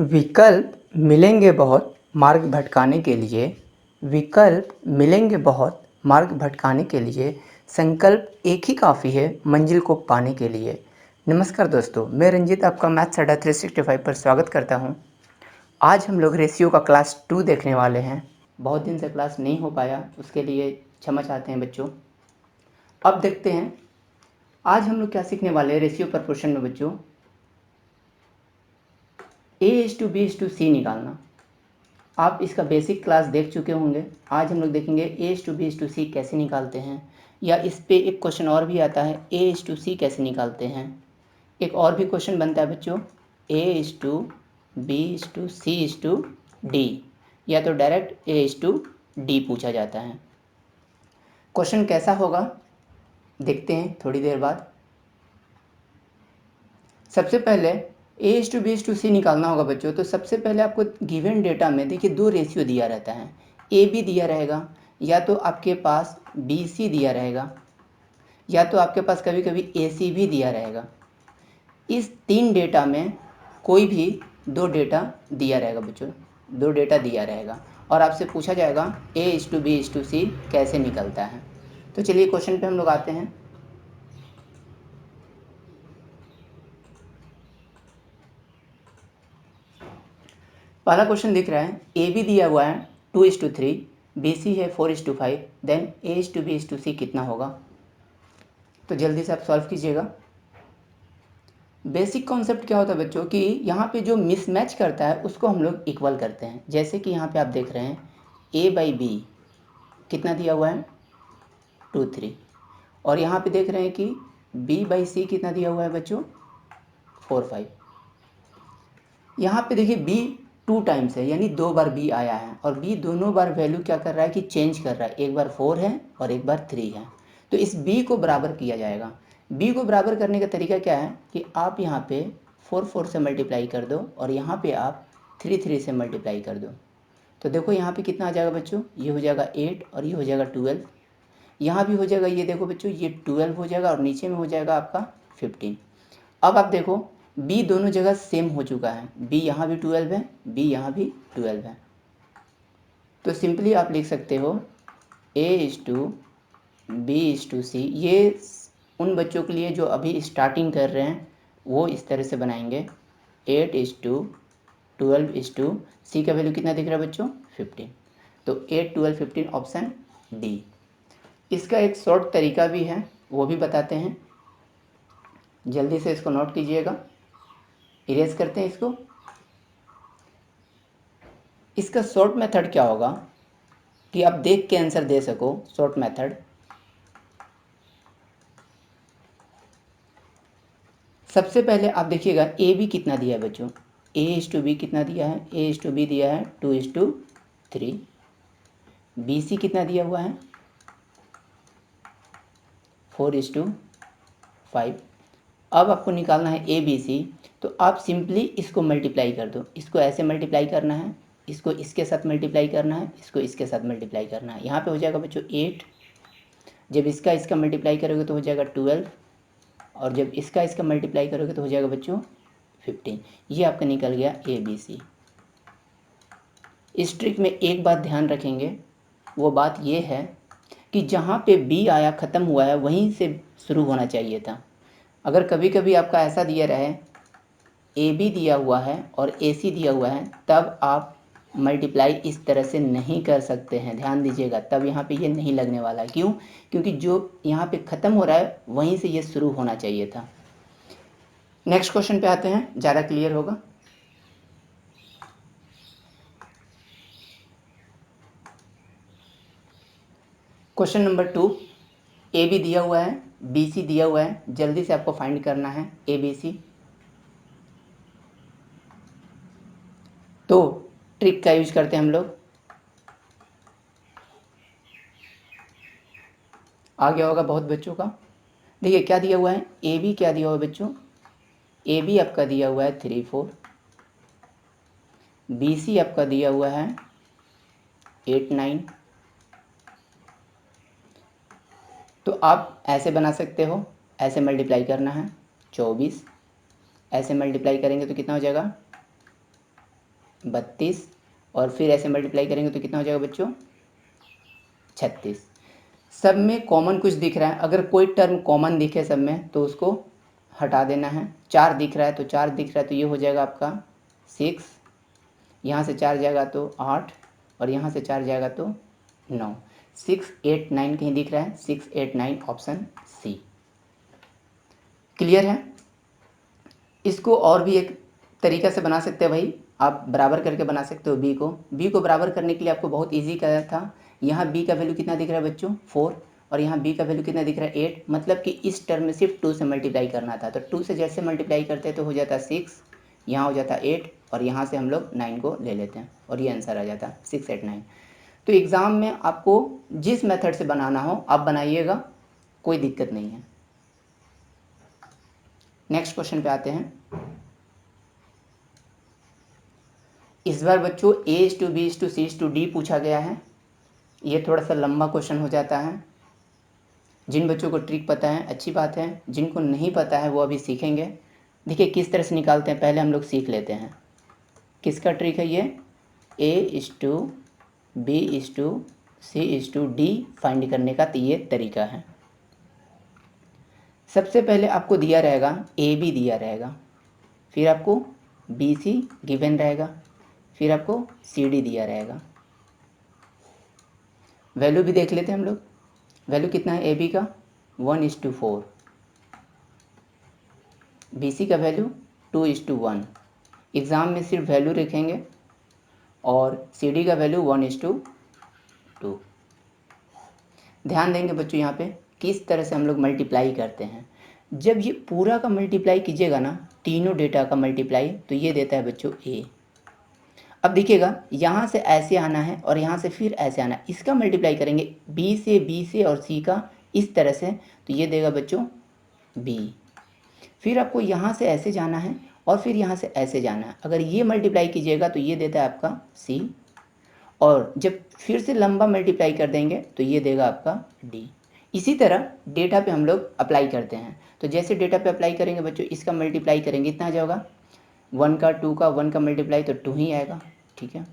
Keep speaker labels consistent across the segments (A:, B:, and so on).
A: विकल्प मिलेंगे बहुत मार्ग भटकाने के लिए। विकल्प मिलेंगे बहुत मार्ग भटकाने के लिए। संकल्प एक ही काफ़ी है मंजिल को पाने के लिए। नमस्कार दोस्तों, मैं रंजीत आपका मैथ्स अड्डा 365 पर स्वागत करता हूं। आज हम लोग रेशियो का क्लास 2 देखने वाले हैं। बहुत दिन से क्लास नहीं हो पाया, उसके लिए क्षमा चाहते हैं बच्चों। अब देखते हैं आज हम लोग क्या सीखने वाले हैं रेशियो प्रपोर्शन में बच्चों। A/B/C निकालना। आप इसका बेसिक क्लास देख चुके होंगे। आज हम लोग देखेंगे A/B/C कैसे निकालते हैं, या इस पे एक क्वेश्चन और भी आता है A/C कैसे निकालते हैं। एक और भी क्वेश्चन बनता है बच्चों A/B/C/D, या तो डायरेक्ट A/D पूछा जाता है। क्वेश्चन कैसा होगा देखते हैं थोड़ी देर बाद। सबसे पहले A/B/C निकालना होगा बच्चों, तो सबसे पहले आपको गिवन डेटा में देखिए दो रेशियो दिया रहता है। AB दिया रहेगा, या तो आपके पास BC दिया रहेगा, या तो आपके पास कभी कभी AC भी दिया रहेगा। इस तीन डेटा में कोई भी दो डेटा दिया रहेगा बच्चों, दो डेटा दिया रहेगा और आपसे पूछा जाएगा A/B/C कैसे निकलता है। तो चलिए क्वेश्चन पे हम लोग आते हैं। पहला क्वेश्चन दिख रहा है AB दिया हुआ है 2:3, BC है 4:5, देन A/B/C कितना होगा। तो जल्दी से आप सॉल्व कीजिएगा। बेसिक कॉन्सेप्ट क्या होता है बच्चों कि यहाँ पे जो मिसमैच करता है उसको हम लोग इक्वल करते हैं। जैसे कि यहाँ पे आप देख रहे हैं A/B कितना दिया हुआ है 2:3, और यहाँ पे देख रहे हैं कि B/C कितना दिया हुआ है बच्चों 4:5। यहाँ पे देखिए B 2 टाइम्स है, यानी 2 बार B आया है, और B दोनों बार वैल्यू क्या कर रहा है कि चेंज कर रहा है। एक बार 4 है और एक बार 3 है। तो इस B को बराबर किया जाएगा। B को बराबर करने का तरीका क्या है कि आप यहाँ पे 4 से मल्टीप्लाई कर दो और यहाँ पे आप 3 से मल्टीप्लाई कर दो। तो देखो यहाँ पे कितना आ जाएगा बच्चों, ये हो जाएगा 8 और ये हो जाएगा 12। यहाँ भी हो जाएगा, ये देखो बच्चों ये 12 हो जाएगा और नीचे में हो जाएगा आपका 15। अब आप देखो B दोनों जगह सेम हो चुका है। B यहाँ भी 12 है, B यहाँ भी 12 है। तो सिंपली आप लिख सकते हो A/B/C। ये उन बच्चों के लिए जो अभी स्टार्टिंग कर रहे हैं वो इस तरह से बनाएंगे 8:12:C का वैल्यू कितना दिख रहा है बच्चों 15। तो 8, 12, 15 ऑप्शन डी। इसका एक शॉर्ट तरीका भी है, वो भी बताते हैं। जल्दी से इसको नोट कीजिएगा। इरेज करते हैं इसको। इसका शॉर्ट मेथड क्या होगा कि आप देख के आंसर दे सको। शॉर्ट मेथड सबसे पहले आप देखिएगा AB कितना दिया है बच्चों, A/B कितना दिया है, A/B दिया है 2:3। BC कितना दिया हुआ है 4:5। अब आपको निकालना है ABC। तो आप सिंपली इसको मल्टीप्लाई कर दो। इसको ऐसे मल्टीप्लाई करना है, इसको इसके साथ मल्टीप्लाई करना है, इसको इसके साथ मल्टीप्लाई करना है। यहाँ पे हो जाएगा बच्चों 8। जब इसका मल्टीप्लाई करोगे तो हो जाएगा 12, और जब इसका मल्टीप्लाई करोगे तो हो जाएगा बच्चों 15। ये आपका निकल गया ABC। इस ट्रिक में एक बात ध्यान रखेंगे, वो बात ये है कि जहाँ पे B आया ख़त्म हुआ है वहीं से शुरू होना चाहिए था। अगर कभी कभी आपका ऐसा दिया रहे AB दिया हुआ है और AC दिया हुआ है, तब आप मल्टीप्लाई इस तरह से नहीं कर सकते हैं। ध्यान दीजिएगा, तब यहाँ पे ये नहीं लगने वाला। क्यों? क्योंकि जो यहाँ पे ख़त्म हो रहा है वहीं से ये शुरू होना चाहिए था। नेक्स्ट क्वेश्चन पे आते हैं, ज़्यादा क्लियर होगा। क्वेश्चन नंबर 2, AB दिया हुआ है, BC दिया हुआ है। जल्दी से आपको फाइंड करना है ABC। तो ट्रिक का यूज करते हैं हम लोग। आ गया होगा बहुत बच्चों का। देखिए क्या दिया हुआ है, AB क्या दिया हुआ है बच्चों, AB आपका दिया हुआ है 3, 4। BC आपका दिया हुआ है 8, 9। तो आप ऐसे बना सकते हो, ऐसे मल्टीप्लाई करना है 24। ऐसे मल्टीप्लाई करेंगे तो कितना हो जाएगा 32 और फिर ऐसे मल्टीप्लाई करेंगे तो कितना हो जाएगा बच्चों 36। सब में कॉमन कुछ दिख रहा है, अगर कोई टर्म कॉमन दिखे सब में तो उसको हटा देना है। 4 दिख रहा है तो 4 दिख रहा है तो ये हो जाएगा आपका 6, यहाँ से 4 जाएगा तो 8 और यहाँ से 4 जाएगा तो 9। 6 8 9 कहीं दिख रहा है, 6 8 9 ऑप्शन सी। क्लियर है। इसको और भी एक तरीक़ा से बना सकते हैं भाई, आप बराबर करके बना सकते हो बी को बराबर करने के लिए आपको बहुत इजी कहा था। यहाँ बी का वैल्यू कितना दिख रहा है बच्चों 4 और यहाँ बी का वैल्यू कितना दिख रहा है 8, मतलब कि इस टर्म में सिर्फ 2 से मल्टीप्लाई करना था। तो 2 से जैसे मल्टीप्लाई करते हैं तो हो जाता 6, यहाँ हो जाता 8 और यहाँ से हम लोग 9 को ले लेते हैं और ये आंसर आ जाता 6 8 9। तो एग्ज़ाम में आपको जिस मेथड से बनाना हो आप बनाइएगा, कोई दिक्कत नहीं है। नेक्स्ट क्वेश्चन पे आते हैं। इस बार बच्चों A:B:C:D पूछा गया है। ये थोड़ा सा लंबा क्वेश्चन हो जाता है। जिन बच्चों को ट्रिक पता है अच्छी बात है, जिनको नहीं पता है वो अभी सीखेंगे। देखिए किस तरह से निकालते हैं, पहले हम लोग सीख लेते हैं। किसका ट्रिक है ये, A:B:C:D फाइंड करने का ये तरीका है। सबसे पहले आपको दिया रहेगा AB दिया रहेगा, फिर आपको BC गिवन रहेगा, फिर आपको CD दिया रहेगा। वैल्यू भी देख लेते हैं हम लोग। वैल्यू कितना है AB का 1:4, BC का वैल्यू 2:1। एग्ज़ाम में सिर्फ वैल्यू रखेंगे और CD का वैल्यू 1:2। ध्यान देंगे बच्चों यहाँ पे किस तरह से हम लोग मल्टीप्लाई करते हैं। जब ये पूरा का मल्टीप्लाई कीजिएगा ना, तीनों डेटा का मल्टीप्लाई, तो ये देता है बच्चों A। अब देखिएगा यहाँ से ऐसे आना है और यहाँ से फिर ऐसे आना है, इसका मल्टीप्लाई करेंगे B से और C का इस तरह से, तो ये देगा बच्चों B। फिर आपको यहाँ से ऐसे जाना है और फिर यहाँ से ऐसे जाना है, अगर ये मल्टीप्लाई कीजिएगा तो ये देता है आपका C, और जब फिर से लंबा मल्टीप्लाई कर देंगे तो ये देगा आपका D। इसी तरह डेटा पे हम लोग अप्लाई करते हैं। तो जैसे डेटा पे अप्लाई करेंगे बच्चों, इसका मल्टीप्लाई करेंगे इतना आ जाएगा 1 का 2 का 1 का मल्टीप्लाई तो 2 ही आएगा, ठीक है।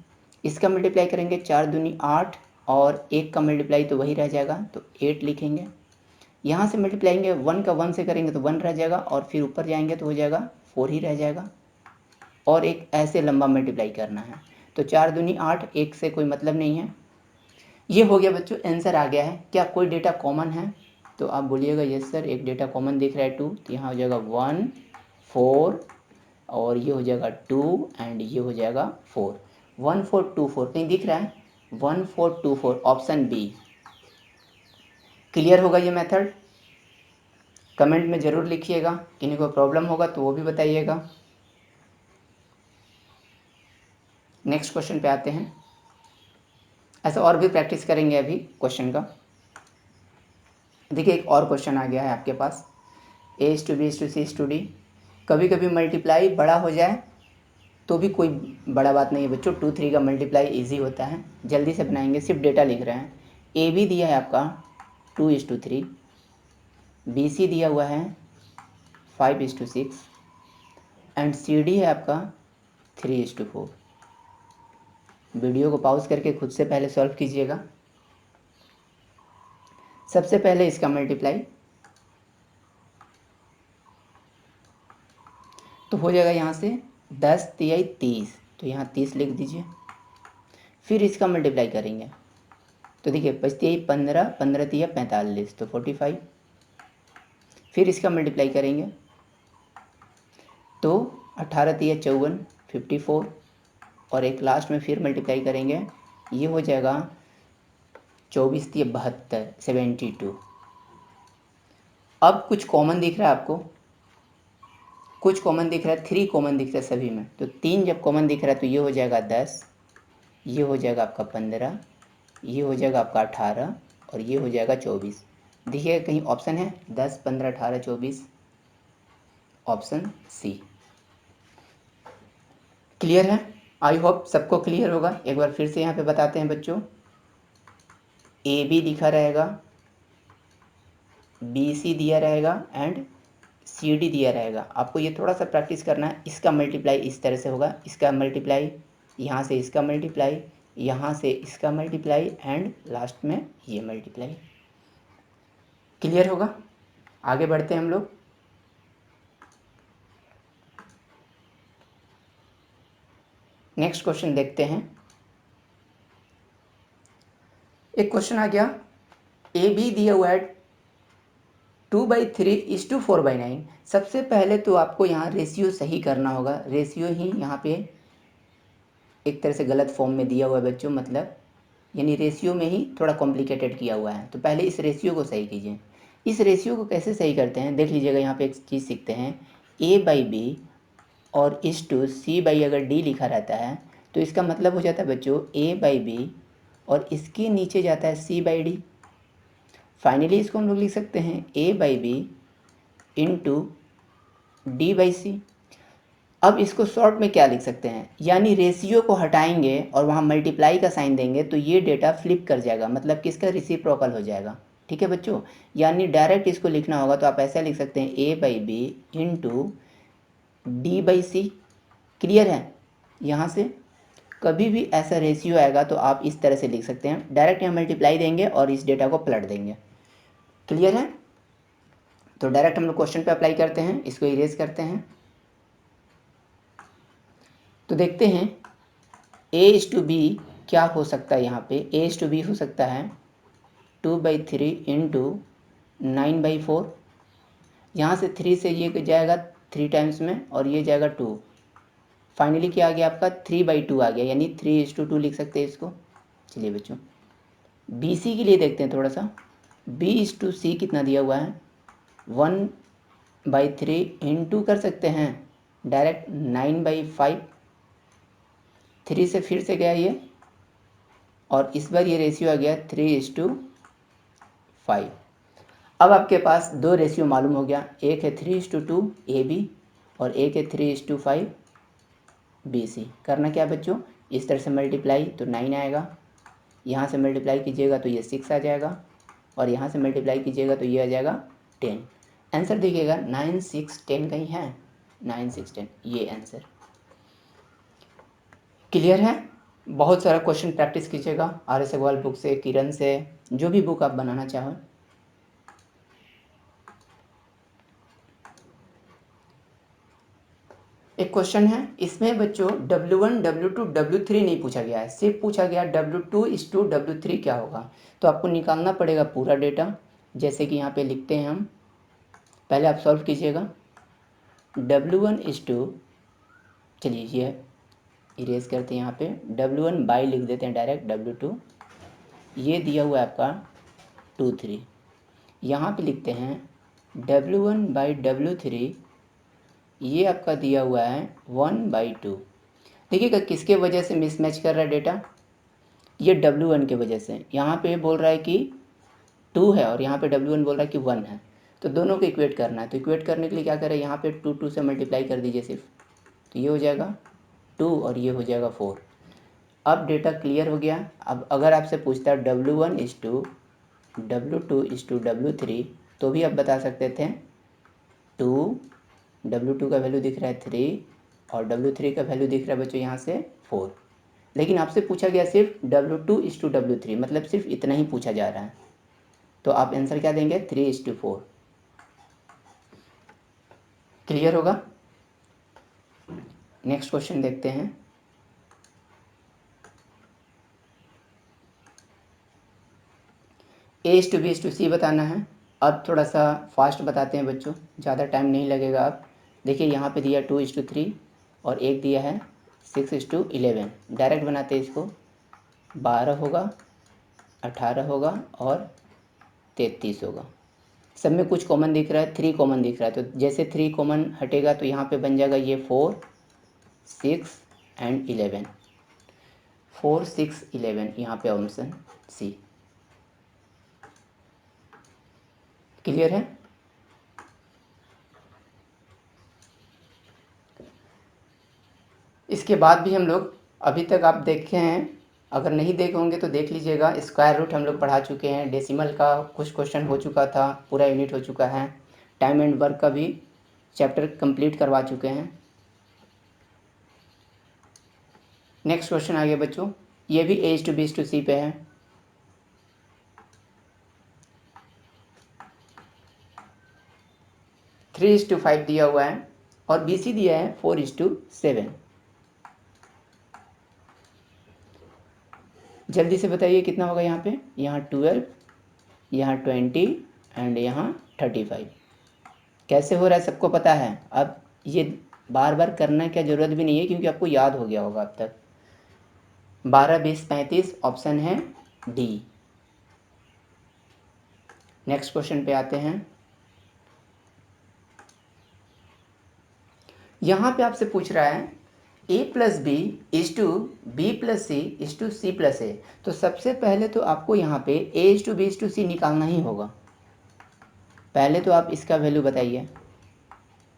A: इसका मल्टीप्लाई करेंगे 4 दूनी 8 और 1 का मल्टीप्लाई तो वही रह जाएगा तो 8 लिखेंगे। यहाँ से मल्टीप्लाइंगे 1 का 1 से करेंगे तो 1 रह जाएगा और फिर ऊपर जाएंगे तो हो जाएगा 4 ही रह जाएगा, और एक ऐसे लंबा मल्टीप्लाई करना है। तो 4 दूनी 8, 1 से कोई मतलब नहीं है। ये हो गया बच्चों, आंसर आ गया है। क्या कोई डेटा कॉमन है तो आप बोलिएगा यस सर, एक डेटा कॉमन दिख रहा है 2, तो यहाँ हो जाएगा 1 4 और ये हो जाएगा 2 एंड ये हो जाएगा 4। 1 4 2 4 कहीं दिख रहा है, 1 4 2 4 ऑप्शन बी। क्लियर होगा ये मेथड। कमेंट में ज़रूर लिखिएगा, किन्हीं को प्रॉब्लम होगा तो वो भी बताइएगा। नेक्स्ट क्वेश्चन पे आते हैं। ऐसा और भी प्रैक्टिस करेंगे अभी क्वेश्चन का। देखिए एक और क्वेश्चन आ गया है आपके पास, A:B:C:D। कभी कभी मल्टीप्लाई बड़ा हो जाए तो भी कोई बड़ा बात नहीं है बच्चों, 2 3 का मल्टीप्लाई इजी होता है। जल्दी से बनाएंगे, सिर्फ डेटा लिख रहे हैं। AB दिया है आपका 2:3, BC दिया हुआ है 5:6 एंड CD है आपका 3:4। वीडियो को पॉज करके खुद से पहले सॉल्व कीजिएगा। सबसे पहले इसका मल्टीप्लाई तो हो जाएगा यहाँ से 10 तिहाई 30, तो यहाँ 30 लिख दीजिए। फिर इसका मल्टीप्लाई करेंगे तो देखिए 5 तिहाई 15, 15 तिहाई 45 तो 45। फिर इसका मल्टीप्लाई करेंगे तो 18 तिहाई 54 54, और एक लास्ट में फिर मल्टीप्लाई करेंगे, ये हो जाएगा 24 तिहाई 72 72। अब कुछ कॉमन दिख रहा है आपको, कुछ कॉमन दिख रहा है, 3 कॉमन दिख रहा है सभी में, तो 3 जब कॉमन दिख रहा है तो ये हो जाएगा 10, ये हो जाएगा आपका 15, ये हो जाएगा आपका 18 और ये हो जाएगा 24। देखिए कहीं ऑप्शन है 10 15 18 24, ऑप्शन सी। क्लियर है, आई होप सबको क्लियर होगा। एक बार फिर से यहाँ पे बताते हैं बच्चों, AB दिखा रहेगा, BC दिया रहेगा एंड CD दिया रहेगा। आपको ये थोड़ा सा प्रैक्टिस करना है। इसका मल्टीप्लाई इस तरह से होगा, इसका मल्टीप्लाई यहाँ से इसका मल्टीप्लाई, यहाँ से इसका मल्टीप्लाई एंड लास्ट में ये मल्टीप्लाई। क्लियर होगा? आगे बढ़ते हैं हम लोग। नेक्स्ट क्वेश्चन देखते हैं। एक क्वेश्चन आ गया, ए बी दिया हुआ है 2/3:4/9। सबसे पहले तो आपको यहाँ रेशियो सही करना होगा। रेशियो ही यहाँ पे एक तरह से गलत फॉर्म में दिया हुआ है बच्चों, मतलब यानी रेशियो में ही थोड़ा कॉम्प्लिकेटेड किया हुआ है। तो पहले इस रेशियो को सही कीजिए। इस रेशियो को कैसे सही करते हैं देख लीजिएगा। यहाँ पे एक चीज़ सीखते हैं, A/B और इस टू C/D अगर D लिखा रहता है तो इसका मतलब हो जाता है बच्चों A/B और इसके नीचे जाता है C/D। फाइनली इसको हम लोग लिख सकते हैं A/B इंटू D/C। अब इसको शॉर्ट में क्या लिख सकते हैं, यानी रेशियो को हटाएंगे और वहाँ मल्टीप्लाई का साइन देंगे तो ये डेटा फ्लिप कर जाएगा, मतलब किसका रिसिप्रोकल हो जाएगा। ठीक है बच्चों, यानी डायरेक्ट इसको लिखना होगा तो आप ऐसा लिख सकते हैं A/B इंटू D/C। क्लियर है? यहाँ से कभी भी ऐसा रेशियो आएगा तो आप इस तरह से लिख सकते हैं, डायरेक्ट यहाँ मल्टीप्लाई देंगे और इस डेटा को पलट देंगे। क्लियर है? तो डायरेक्ट हम लोग क्वेश्चन पे अप्लाई करते हैं, इसको इरेज करते हैं। तो देखते हैं A/B क्या हो सकता है। यहाँ पे A/B हो सकता है 2/3 इंटू 9/4। यहाँ से 3 से ये जाएगा 3 टाइम्स में और ये जाएगा 2। फाइनली क्या आ गया आपका 3/2 आ गया, यानी 3:2 लिख सकते हैं इसको। चलिए बच्चों BC के लिए देखते हैं थोड़ा सा। B/C कितना दिया हुआ है 1/3 इंटू कर सकते हैं डायरेक्ट 9/5। 3 से फिर से गया ये और इस बार ये रेशियो आ गया 3:5। अब आपके पास दो रेशियो मालूम हो गया, एक है 3:2 AB और एक है 3:5 BC। करना क्या बच्चों, इस तरह से मल्टीप्लाई तो 9 आएगा, यहाँ से मल्टीप्लाई कीजिएगा तो ये 6 आ जाएगा और यहाँ से मल्टीप्लाई कीजिएगा तो ये आ जाएगा 10। आंसर देखिएगा 9 6 10 कहीं है, 9 6 10 ये आंसर। क्लियर है? बहुत सारा क्वेश्चन प्रैक्टिस कीजिएगा RS अग्रवाल बुक से, किरण से, जो भी बुक आप बनाना चाहो। एक क्वेश्चन है, इसमें बच्चों W1 W2 W3 नहीं पूछा गया है, सिर्फ पूछा गया W2:W3 W3 क्या होगा। तो आपको निकालना पड़ेगा पूरा डेटा, जैसे कि यहाँ पे लिखते हैं हम। पहले आप सॉल्व कीजिएगा। W1:, चलिए ये इरेज करते हैं, यहाँ पे W1 बाई लिख देते हैं डायरेक्ट W2। ये दिया हुआ है आपका 2 3। यहाँ पे लिखते हैं W1/W3, ये आपका दिया हुआ है 1/2। देखिएगा किसके वजह से मिसमैच कर रहा है डेटा, ये W1 के वजह से। यहाँ पे बोल रहा है कि 2 है और यहाँ पे W1 बोल रहा है कि 1 है, तो दोनों को इक्वेट करना है। तो इक्वेट करने के लिए क्या करें, यहाँ पे 2 से मल्टीप्लाई कर दीजिए सिर्फ, तो ये हो जाएगा 2 और ये हो जाएगा 4। अब डेटा क्लियर हो गया। अब अगर आपसे पूछता है W1:W2:W3 तो भी आप बता सकते थे 2, W2 का वैल्यू दिख रहा है 3 और W3 का वैल्यू दिख रहा है बच्चों यहाँ से 4। लेकिन आपसे पूछा गया सिर्फ W2:W3, मतलब सिर्फ इतना ही पूछा जा रहा है, तो आप आंसर क्या देंगे 3:4। क्लियर होगा? नेक्स्ट क्वेश्चन देखते हैं। A/B/C बताना है। अब थोड़ा सा फास्ट बताते हैं बच्चों, ज़्यादा टाइम नहीं लगेगा। अब देखिए यहाँ पे दिया 2:3 और एक दिया है 6:11। डायरेक्ट बनाते हैं इसको, 12 होगा, 18 होगा और 33 होगा। सब में कुछ कॉमन दिख रहा है, 3 कॉमन दिख रहा है, तो जैसे 3 कॉमन हटेगा तो यहाँ पे बन जाएगा ये 4 6 एंड 11। 4 6 11 यहाँ पे ऑप्शन C। क्लियर है? इसके बाद भी हम लोग अभी तक आप देखे हैं, अगर नहीं देखे होंगे तो देख लीजिएगा। स्क्वायर रूट हम लोग पढ़ा चुके हैं, डेसिमल का कुछ क्वेश्चन हो चुका था, पूरा यूनिट हो चुका है, टाइम एंड वर्क का भी चैप्टर कंप्लीट करवा चुके हैं। नेक्स्ट क्वेश्चन आ गया बच्चों, ये भी A:B:C पे है। थ्री इज टू 5 दिया हुआ है और BC दिया है 4:7। जल्दी से बताइए कितना होगा यहाँ पे, यहाँ 12, यहाँ 20 एंड यहाँ 35। कैसे हो रहा है सबको पता है। अब ये बार बार करने की ज़रूरत भी नहीं है क्योंकि आपको याद हो गया होगा अब तक। 12, 20, 35 ऑप्शन है डी। नेक्स्ट क्वेश्चन पे आते हैं। यहाँ पे आपसे पूछ रहा है A+B=B+C=C+A। तो सबसे पहले तो आपको यहाँ पे A:B:C निकालना ही होगा। पहले तो आप इसका वैल्यू बताइए,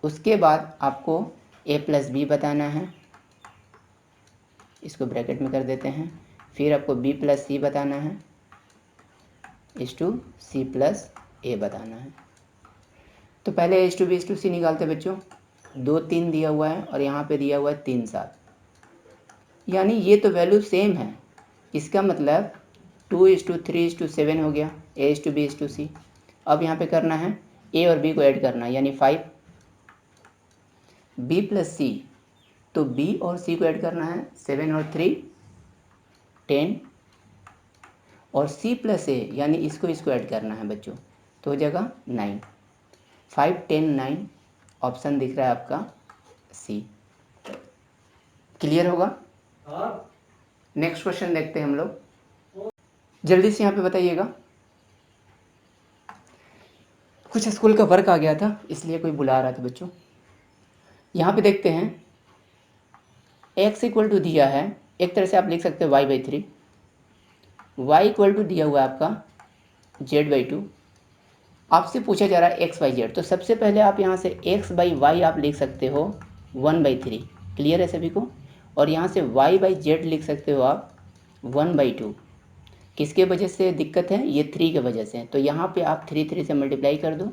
A: उसके बाद आपको A+B बताना है, इसको ब्रैकेट में कर देते हैं। फिर आपको B+C बताना है, C+A बताना है। तो पहले A:B:C निकालते बच्चों। 2, 3 दिया हुआ है और यहाँ पे दिया हुआ है 3, 7, यानी ये तो वैल्यू सेम है। इसका मतलब 2:3:7 हो गया A:B:C। अब यहाँ पे करना है A और B को ऐड करना है, यानी 5। B+C, तो B और C को ऐड करना है, 7 और 3 10, और C+A यानी इसको ऐड करना है बच्चों, तो हो जाएगा 9। 5, 10, 9 ऑप्शन दिख रहा है आपका C। क्लियर होगा। नेक्स्ट क्वेश्चन देखते हैं हम लोग। जल्दी से यहाँ पे बताइएगा। कुछ स्कूल का वर्क आ गया था इसलिए कोई बुला रहा था बच्चों। यहाँ पे देखते हैं x = दिया है, एक तरह से आप लिख सकते हो y/3। y = दिया हुआ है आपका z/2। आपसे पूछा जा रहा है x/z, तो सबसे पहले आप यहाँ से x/y आप लिख सकते हो 1/3। क्लियर है सभी को। और यहाँ से y/z लिख सकते हो आप 1/2। किसके वजह से दिक्कत है, ये 3 के वजह से। तो यहाँ पे आप 3 से मल्टीप्लाई कर दो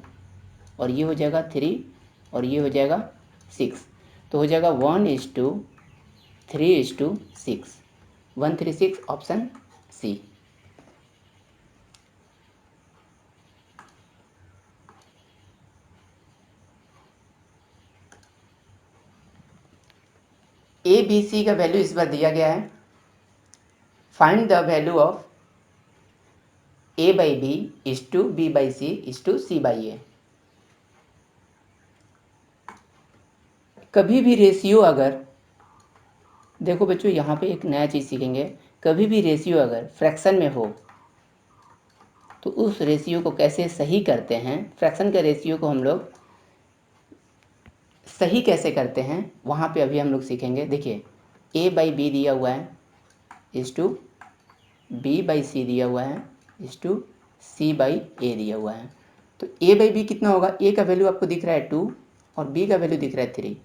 A: और ये हो जाएगा 3 और ये हो जाएगा 6। तो हो जाएगा 1:3:6, 136 ऑप्शन सी। ABC का वैल्यू इस बार दिया गया है। Find the value of A/B B/C/C/A। कभी भी रेशियो अगर, देखो बच्चों यहाँ पे एक नया चीज़ सीखेंगे। कभी भी रेशियो अगर फ्रैक्शन में हो तो उस रेशियो को कैसे सही करते हैं, फ्रैक्शन के रेशियो को हम लोग सही कैसे करते हैं, वहाँ पे अभी हम लोग सीखेंगे। देखिए A/B दिया हुआ है B/C दिया हुआ है C/A दिया हुआ है। तो A/B कितना होगा, A का वैल्यू आपको दिख रहा है 2 और B का वैल्यू दिख रहा है 3।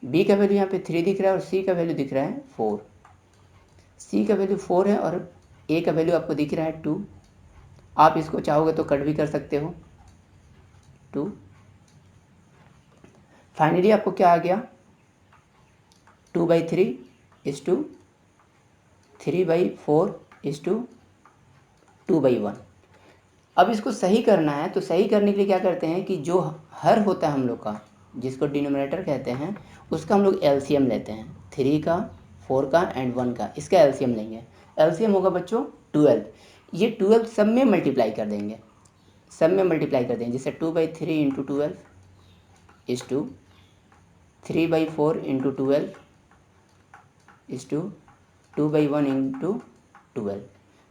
A: B का वैल्यू यहाँ पे 3 दिख रहा है और C का वैल्यू दिख रहा है 4। C का वैल्यू 4 है और A का वैल्यू आपको दिख रहा है 2। आप इसको चाहोगे तो कट भी कर सकते हो 2। फाइनली आपको क्या आ गया, 2/3:3/4:2/1। अब इसको सही करना है, तो सही करने के लिए क्या करते हैं कि जो हर होता है हम लोग का, जिसको डिनोमिनेटर कहते हैं, उसका हम लोग एलसीएम लेते हैं। 3 का, 4 का एंड 1 का, इसका एलसीएम लेंगे। एलसीएम होगा बच्चों 12। ये 12 सब में मल्टीप्लाई कर देंगे, सब में मल्टीप्लाई कर देंगे। जैसे 2/3 × 12 इज टू 3/4 × 12 इज टू 2/1 × 12।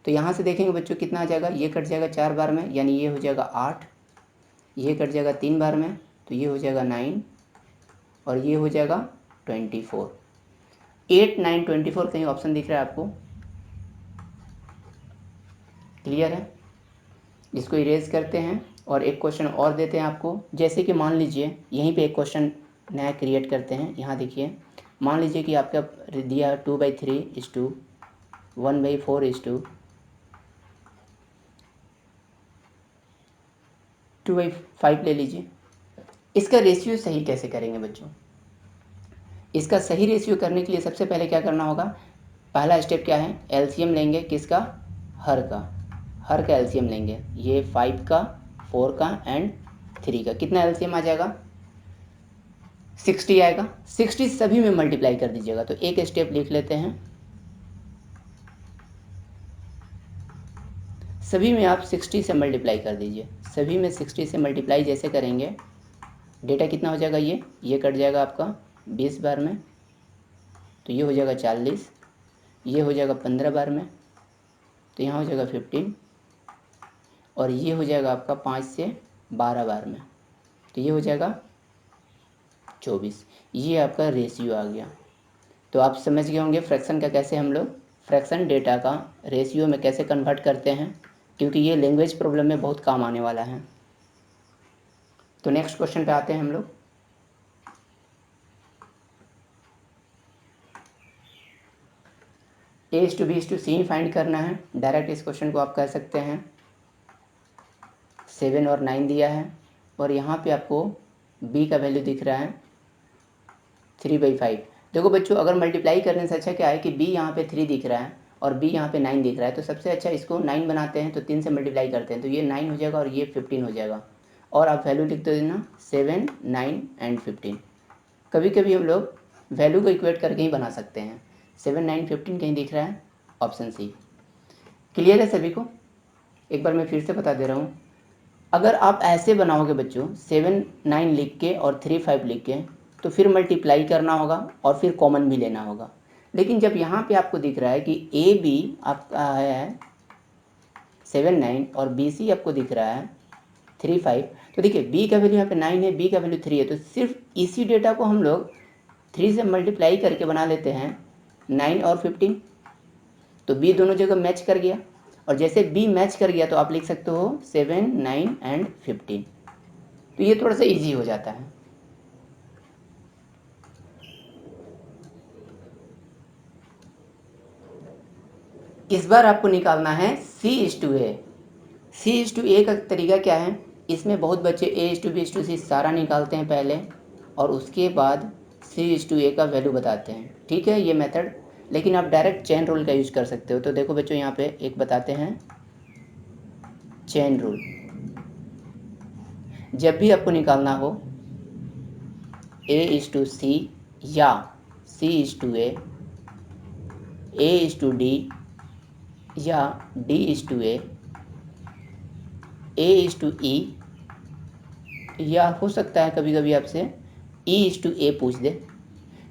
A: तो यहाँ से देखेंगे बच्चों कितना आ जाएगा, ये कट जाएगा 4 बार में, यानी ये हो जाएगा 8। ये कट जाएगा 3 बार में, तो ये हो जाएगा 9 और ये हो जाएगा 24। 8, 9, 24 कहीं ऑप्शन दिख रहा है आपको। क्लियर है। इसको इरेज करते हैं और एक क्वेश्चन और देते हैं आपको। जैसे कि मान लीजिए यहीं पे एक क्वेश्चन नया क्रिएट करते हैं। यहाँ देखिए, मान लीजिए कि आपका दिया 2/3:1/4:2/5 ले लीजिए। इसका रेशियो सही कैसे करेंगे बच्चों। इसका सही रेशियो करने के लिए सबसे पहले क्या करना होगा, पहला स्टेप क्या है, एलसीएम लेंगे किसका, हर का एलसीएम लेंगे। ये 5 का, 4 का एंड 3 का, कितना एलसीएम आ जाएगा, 60 आएगा। 60 सभी में मल्टीप्लाई कर दीजिएगा। तो एक स्टेप लिख लेते हैं, सभी में आप 60 से मल्टीप्लाई कर दीजिए। सभी में 60 से मल्टीप्लाई जैसे करेंगे, डेटा कितना हो जाएगा, ये कट जाएगा आपका 20 बार में, तो ये हो जाएगा 40, ये हो जाएगा 15 बार में, तो यहाँ हो जाएगा 15, और ये हो जाएगा आपका 5 से 12 बार में, तो ये हो जाएगा 24। ये आपका रेशियो आ गया। तो आप समझ गए होंगे फ्रैक्शन का कैसे हम लोग फ्रैक्शन डेटा का रेशियो में कैसे कन्वर्ट करते हैं, क्योंकि ये लैंग्वेज प्रॉब्लम में बहुत काम आने वाला है। तो नेक्स्ट क्वेश्चन पे आते हैं हम लोग। A/B/C फाइंड करना है। डायरेक्ट इस क्वेश्चन को आप कर सकते हैं। 7 और 9 दिया है, और यहाँ पे आपको B का वैल्यू दिख रहा है 3/5। देखो बच्चों, अगर मल्टीप्लाई करने से अच्छा क्या है कि B यहाँ पे 3 दिख रहा है और B यहाँ पे 9 दिख रहा है, तो सबसे अच्छा इसको 9 बनाते हैं, तो 3 से मल्टीप्लाई करते हैं, तो ये 9 हो जाएगा और ये 15 हो जाएगा। और आप वैल्यू लिख देना 7, 9 एंड 15। कभी कभी हम लोग वैल्यू को इक्वेट करके ही बना सकते हैं। 7, 9, 15 कहीं दिख रहा है, ऑप्शन सी। क्लियर है सभी को? एक बार मैं फिर से बता दे रहा हूँ, अगर आप ऐसे बनाओगे बच्चों 7, 9 लिख के और 3, 5 लिख के, तो फिर मल्टीप्लाई करना होगा और फिर कॉमन भी लेना होगा। लेकिन जब यहाँ पे आपको दिख रहा है कि ए बी आपका है 7, 9 और बी सी आपको दिख रहा है 3, 5, तो देखिए बी का वैल्यू यहाँ पे 9 है, बी का वैल्यू 3 है, तो सिर्फ इसी डेटा को हम लोग 3 से मल्टीप्लाई करके बना लेते हैं 9 और 15। तो बी दोनों जगह मैच कर गया, और जैसे बी मैच कर गया तो आप लिख सकते हो 7, 9 एंड 15। तो ये थोड़ा सा इजी हो जाता है। इस बार आपको निकालना है C/A। C/A का तरीका क्या है, इसमें बहुत बच्चे A/B/C सारा निकालते हैं पहले, और उसके बाद C/A का वैल्यू बताते हैं। ठीक है ये मेथड, लेकिन आप डायरेक्ट चेन रूल का यूज कर सकते हो। तो देखो बच्चों, यहाँ पे एक बताते हैं चेन रूल। जब भी आपको निकालना हो A/C या C/A, A/D या D/A, A/E, या हो सकता है कभी कभी आपसे E/A पूछ दे,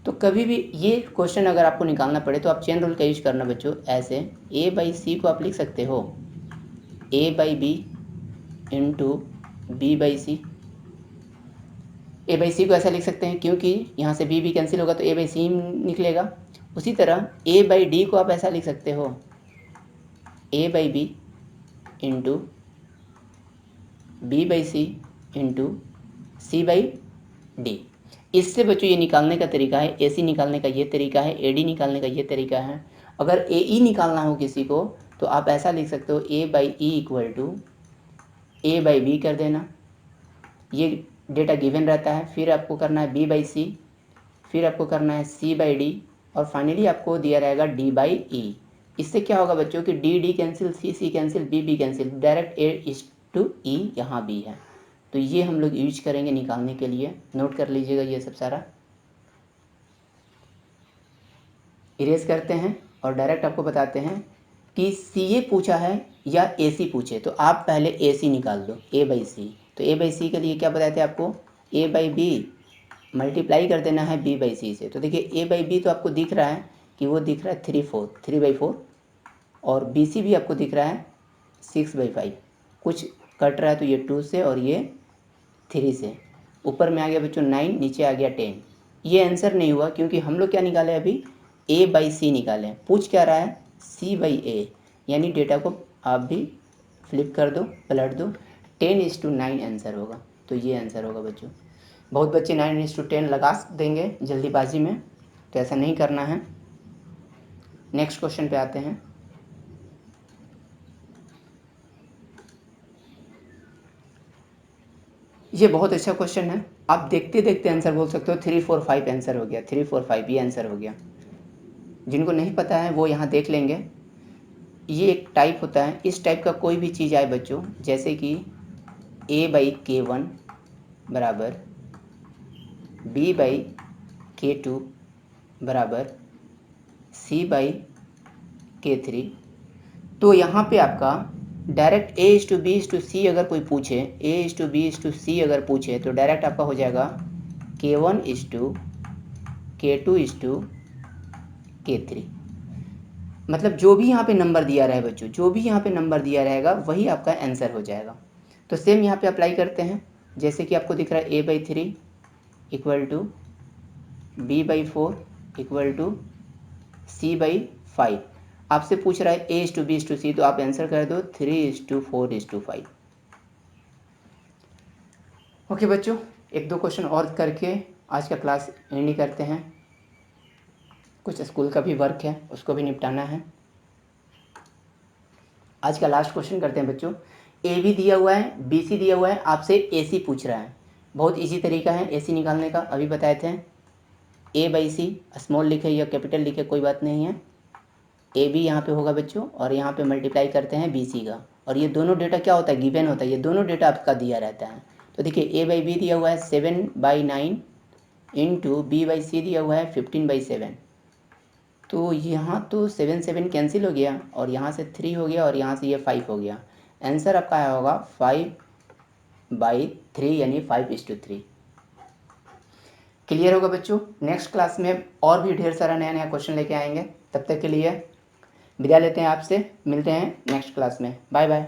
A: तो कभी भी ये क्वेश्चन अगर आपको निकालना पड़े तो आप चेन रूल का यूज करना बच्चों। ऐसे A/C को आप लिख सकते हो A/B इंटू B/C। A/C को ऐसा लिख सकते हैं क्योंकि यहाँ से B कैंसिल होगा तो A/C निकलेगा। उसी तरह A/D को आप ऐसा लिख सकते हो A/B into B/C into C/D। इससे बच्चों ये निकालने का तरीका है, AC निकालने का ये तरीका है, AD निकालने का ये तरीका है। अगर AE निकालना हो किसी को तो आप ऐसा लिख सकते हो A/E इक्वल टू A/B कर देना। ये डेटा गिवन रहता है, फिर आपको करना है B/C, फिर आपको करना है C/D, और फाइनली आपको दिया रहेगा D/E। इससे क्या होगा बच्चों कि D cancel, C cancel, B cancel, direct A/E यहाँ भी है। तो ये हम लोग यूज करेंगे निकालने के लिए। नोट कर लीजिएगा ये सब सारा। इरेज करते हैं और डायरेक्ट आपको बताते हैं कि CA पूछा है या AC पूछे, तो आप पहले AC निकाल दो A/C। तो A/C के लिए क्या बताते हैं आपको, A/B मल्टीप्लाई कर देना है B/C से। तो देखिए A/B तो आपको दिख रहा है कि वो दिख रहा है 3/4, और BC भी आपको दिख रहा है 6/5। कुछ कट रहा है तो ये 2 से और ये 3 से। ऊपर में आ गया बच्चों 9, नीचे आ गया 10। ये आंसर नहीं हुआ क्योंकि हम लोग क्या निकाले अभी, A/C निकाले। पूछ क्या रहा है, C/A, यानी डेटा को आप भी फ्लिप कर दो, पलट दो, 10:9 आंसर होगा। तो ये आंसर होगा बच्चों। बहुत बच्चे 9:10 लगा देंगे जल्दीबाजी में, तो ऐसा नहीं करना है। नेक्स्ट क्वेश्चन पे आते हैं। ये बहुत अच्छा क्वेश्चन है, आप देखते देखते आंसर बोल सकते हो। 3 4 5 आंसर हो गया, 3 4 5 ये आंसर हो गया। जिनको नहीं पता है वो यहाँ देख लेंगे। ये एक टाइप होता है, इस टाइप का कोई भी चीज़ आए बच्चों, जैसे कि a/k1 बराबर b/k2 बराबर c/k3, तो यहाँ पे आपका डायरेक्ट a/b/c अगर कोई पूछे, a/b/c अगर पूछे तो डायरेक्ट आपका हो जाएगा k1/k2/k3। मतलब जो भी यहाँ पे नंबर दिया रहे बच्चों, जो भी यहाँ पे नंबर दिया रहेगा वही आपका आंसर हो जाएगा। तो सेम यहाँ पे अप्लाई करते हैं, जैसे कि आपको दिख रहा है a/3 equal to b/4 equal to c/5। आपसे पूछ रहा है a/b/c, तो आप आंसर कर दो 3/4/5। ओके बच्चों, एक दो क्वेश्चन और करके आज का क्लास एंड करते हैं। कुछ स्कूल का भी वर्क है, उसको भी निपटाना है। आज का लास्ट क्वेश्चन करते हैं बच्चों। ए बी दिया हुआ है, बी सी दिया हुआ है, आपसे ए सी पूछ रहा है। बहुत इजी तरीका है ए सी निकालने का, अभी बताए थे। a/c स्मॉल लिखे या कैपिटल लिखे कोई बात नहीं है। ए बी यहाँ पे होगा बच्चों, और यहाँ पे मल्टीप्लाई करते हैं बी सी का, और ये दोनों डेटा क्या होता है, गिवन होता है। ये दोनों डेटा आपका दिया रहता है। तो देखिए a/b दिया हुआ है 7/9 इंटू b/c दिया हुआ है 15/7। तो यहाँ तो 7 7 कैंसिल हो गया, और यहाँ से 3 हो गया, और यहाँ से ये 5 हो गया। आंसर आपका आया होगा 5/3 यानी 5:3। क्लियर होगा बच्चों। नेक्स्ट क्लास में और भी ढेर सारा नया नया क्वेश्चन लेके आएंगे। तब तक के लिए विदा लेते हैं आपसे, मिलते हैं नेक्स्ट क्लास में। Bye bye.